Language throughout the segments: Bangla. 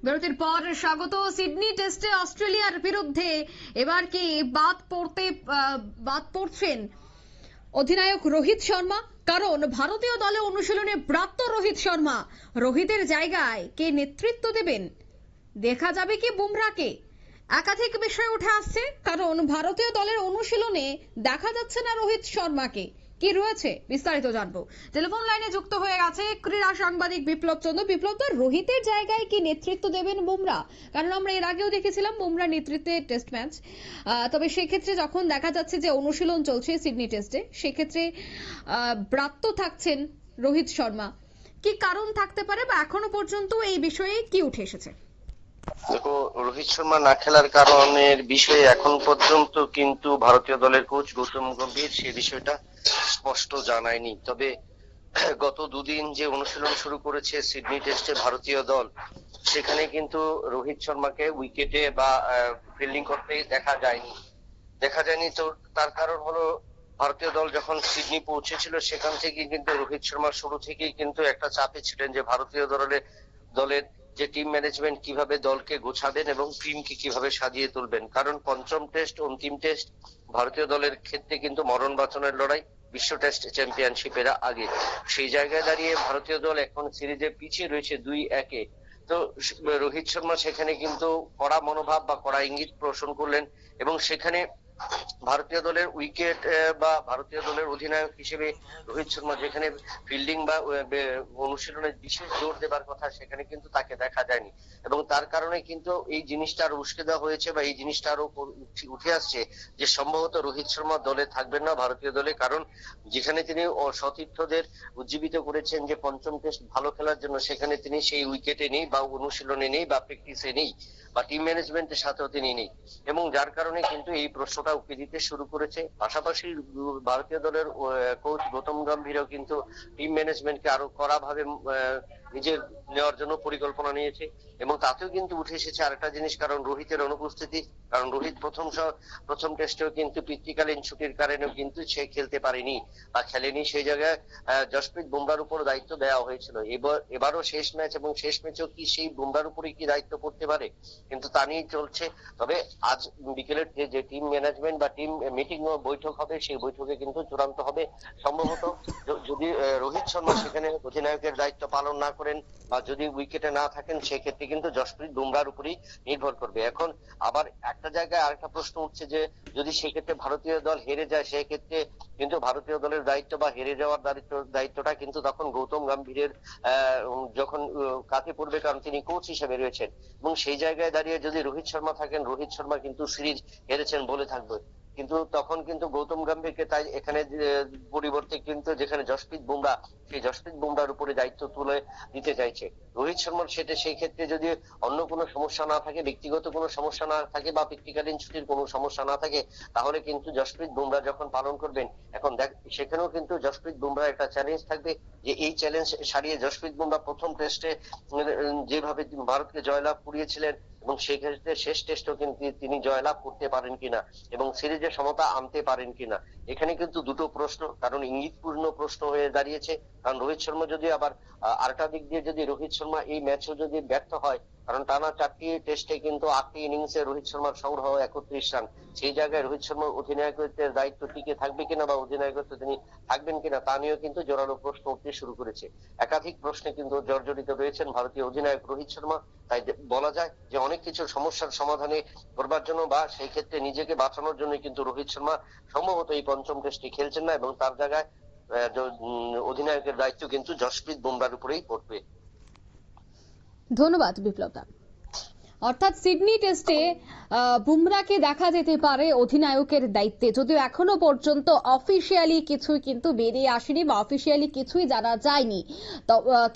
বিরতির পর স্বাগত। সিডনি টেস্টে অস্ট্রেলিয়ার বিরুদ্ধে এবার কি বাদ পড়ছেন অধিনায়ক রোহিত শর্মা? কারণ ভারতীয় দলে অনুশীলনে ব্রাত্য রোহিত শর্মা। রোহিতের জায়গায় কে নেতৃত্ব দেবেন? দেখা যাবে কি বুমরাকে? একাধিক বিষয় উঠে আসছে, কারণ ভারতীয় দলের অনুশীলনে দেখা যাচ্ছে না রোহিত শর্মাকে। কি রয়েছে বিস্তারিত জানবো। টেলিফোন লাইনে যুক্ত হয়ে গেছে ক্রীড়া সাংবাদিক বিপ্লব চন্দ্র। বিপ্লব, তো রোহিতের জায়গায় কি নেতৃত্ব দেবেন বুমরা? কারণ আমরা এর আগেও দেখেছিলাম বুমরা নেতৃত্বে টেস্ট ম্যাচ, তবে সেক্ষেত্রে যখন দেখা যাচ্ছে যে অনুশীলন চলছে সিডনি টেস্টে, সেক্ষেত্রে ব্রাত্য থাকছেন রোহিত শর্মা। কি কারণ থাকতে পারে, বা এখনো পর্যন্ত এই বিষয়ে কি উঠে এসেছে? দেখো, রোহিত শর্মা না খেলার কারণের বিষয়ে এখন পর্যন্ত কিন্তু ভারতীয় দলের কোচ গৌতম গম্ভীর সে বিষয়টা স্পষ্ট জানায়নি। তবে গত দুদিন যে অনুশীলন শুরু করেছে সিডনি টেস্টে ভারতীয় দল, সেখানে কিন্তু রোহিত শর্মাকে উইকেটে বা ফিল্ডিং করতে দেখা যায়নি। তো তার কারণ হলো, ভারতীয় দল যখন সিডনি পৌঁছেছিল সেখান থেকে কিন্তু রোহিত শর্মা শুরু থেকেই কিন্তু একটা চাপে ছিলেন যে ভারতীয় দলের যে টিম ম্যানেজমেন্ট কিভাবে দলকে গোছাবেন এবং টিমকে কিভাবে সাজিয়ে তুলবেন। কারণ পঞ্চম টেস্ট, অন্তিম টেস্ট ভারতীয় দলের ক্ষেত্রে কিন্তু মরণ বাঁচানোর লড়াই বিশ্ব টেস্ট চ্যাম্পিয়নশিপের আগে। সেই জায়গায় দাঁড়িয়ে ভারতীয় দল এখন সিরিজে পিছিয়ে রয়েছে 2-1। তো রোহিত শর্মা সেখানে কিন্তু কড়া মনোভাব বা কড়া ইঙ্গিত পোষণ করলেন, এবং সেখানে ভারতীয় দলের উইকেট বা ভারতীয় দলের অধিনায়ক হিসেবে রোহিত শর্মা যেখানে ফিল্ডিং বা অনুশীলনে বিশেষ জোর দেবার কথা, সেখানে কিন্তু তাকে দেখা যায়নি। এবং তার কারণে কিন্তু এই জিনিসটা আরো উস্কে দেওয়া হয়েছে বা এই জিনিসটা আরো উঠে আসছে যে সম্ভবত রোহিত শর্মা দলে থাকবেন না ভারতীয় দলে। কারণ যেখানে তিনি সতীর্থদের উজ্জীবিত করেছেন যে পঞ্চম টেস্ট ভালো খেলার জন্য, সেখানে তিনি সেই উইকেটে নেই বা অনুশীলনে নেই বা প্র্যাকটিসে নেই বা টিম ম্যানেজমেন্টের সাথেও তিনি নেই, এবং যার কারণে কিন্তু এই প্রশ্নটা উঠে দিতে শুরু করেছে। পাশাপাশি ভারতীয় দলের কোচ গৌতম গম্ভীরও কিন্তু টিম ম্যানেজমেন্টকে আরো কড়া ভাবে নিজের নেওয়ার জন্য পরিকল্পনা নিয়েছে, এবং তাতেও কিন্তু উঠে এসেছে আরেকটা জিনিস, কারণ রোহিতের অনুপস্থিতি। কারণ রোহিত প্রথম টেস্টেও কিন্তু পিতৃকালীন ছুটির কারণেও কিন্তু সে খেলতে পারেনি বা খেলেনি। সেই জায়গায় জসপ্রীত বুমরার উপর দায়িত্ব দেওয়া হয়েছিল। এবারও শেষ ম্যাচ, এবং শেষ ম্যাচেও কি সেই বুমরার উপরে কি দায়িত্ব পড়তে পারে, কিন্তু তা নিয়ে চলছে। তবে আজ বিকেলের যে টিম ম্যানেজমেন্ট বা টিম মিটিং বৈঠক হবে, সেই বৈঠকে কিন্তু চূড়ান্ত হবে সম্ভবত যদি রোহিত শর্মা সেখানে অধিনায়কের দায়িত্ব পালন না করেন বা যদি উইকেটে না থাকেন, সেক্ষেত্রে কিন্তু জসপ্রীত বুমরার উপরই নির্ভর করবে। এখন আবার একটা জায়গায় আরেকটা প্রশ্ন উঠছে যে যদি সেক্ষেত্রে ভারতীয় দল হেরে যায়, সেক্ষেত্রে কিন্তু ভারতীয় দলের দায়িত্ব বা হেরে যাওয়ার দায়িত্বটা কিন্তু তখন গৌতম গম্ভীরের যখন কাঁধে পড়বে, কারণ তিনি কোচ হিসেবে রয়েছেন। এবং সেই জায়গায় দাঁড়িয়ে যদি রোহিত শর্মা থাকেন, রোহিত শর্মা কিন্তু সিরিজ হেরেছেন বলে থাকবে, কিন্তু তখন কিন্তু গৌতম গম্ভীরকে তাই এখানে পরিবর্তে কিন্তু যেখানে জসপ্রীত বুমরা, সেই জসপ্রীত বুমরার উপরে দায়িত্ব তুলে দিতে চাইছে রোহিত শর্মার। সেই ক্ষেত্রে যদি অন্য কোনো সমস্যা না থাকে, ব্যক্তিগত কোনো সমস্যা না থাকে বা পিতৃকালীন ছুটির কোনো সমস্যা না থাকে, তাহলে কিন্তু জসপ্রীত বুমরা যখন পালন করবেন, এখন সেখানেও কিন্তু জসপ্রীত বুমরা একটা চ্যালেঞ্জ থাকবে যে এই চ্যালেঞ্জ সারিয়ে জসপ্রীত বুমরা প্রথম টেস্টে যেভাবে ভারতকে জয়লাভ করিয়েছিলেন, এবং সেই ক্ষেত্রে শেষ টেস্টও কিন্তু তিনি জয়লাভ করতে পারেন কিনা এবং সিরিজে সমতা আনতে পারেন কিনা। এখানে কিন্তু দুটো প্রশ্ন, কারণ ইঙ্গিতপূর্ণ প্রশ্ন হয়ে দাঁড়িয়েছে। কারণ রোহিত শর্মা যদি আবার আরেকটা দিক দিয়ে যদি রোহিত শর্মা এই ম্যাচেও যদি ব্যর্থ হয়, কারণ টানা 4টি টেস্টে কিন্তু 8টি ইনিংসে রোহিত শর্মার সংগ্রহ 31 রান, সেই জায়গায় রোহিত শর্মার অধিনায়কত্বের দায়িত্ব টিকে থাকবে কিনা বা অধিনায়কত্ব তিনি থাকবেন কিনা, তা নিয়েও কিন্তু জোরালো প্রশ্ন উঠতে শুরু করেছে। একাধিক প্রশ্নে কিন্তু জর্জরিত রয়েছেন ভারতীয় অধিনায়ক রোহিত শর্মা। তাই বলা যায় যে অনেক কিছু সমস্যার সমাধানে করবার জন্য বা সেই ক্ষেত্রে নিজেকে বাঁচানোর জন্য কিন্তু রোহিত শর্মা সম্ভবত এই পঞ্চম টেস্টে খেলছেন না, এবং তার জায়গায় অধিনায়কের দায়িত্ব কিন্তু জসপ্রীত বুমরার উপরেই পড়বে। ধন্যবাদ বিপ্লব। অর্থাৎ সিডনি টেস্টে বুমরাকে দেখা যেতে পারে অধিনায়কের দায়িত্বে, যদিও এখনো পর্যন্ত অফিসিয়ালি কিছুই কিন্তু বেরিয়ে আসেনি বা অফিসিয়ালি কিছুই জানা যায়নি।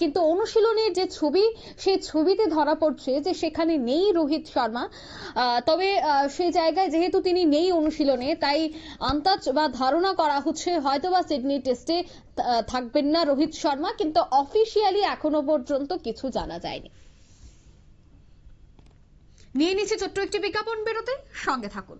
কিন্তু অনুশীলনের যে ছবি, সেই ছবিতে ধরা পড়ছে যে সেখানে নেই রোহিত শর্মা। তবে সেই জায়গায় যেহেতু তিনি নেই অনুশীলনে, তাই আন্দাজ বা ধারণা করা হচ্ছে হয়তোবা সিডনি টেস্টে থাকবেন না রোহিত শর্মা, কিন্তু অফিসিয়ালি এখনো পর্যন্ত কিছু জানা যায়নি। নিয়ে নিচ্ছে ছোট্ট একটি বিজ্ঞাপন বিরতি, সঙ্গে থাকুন।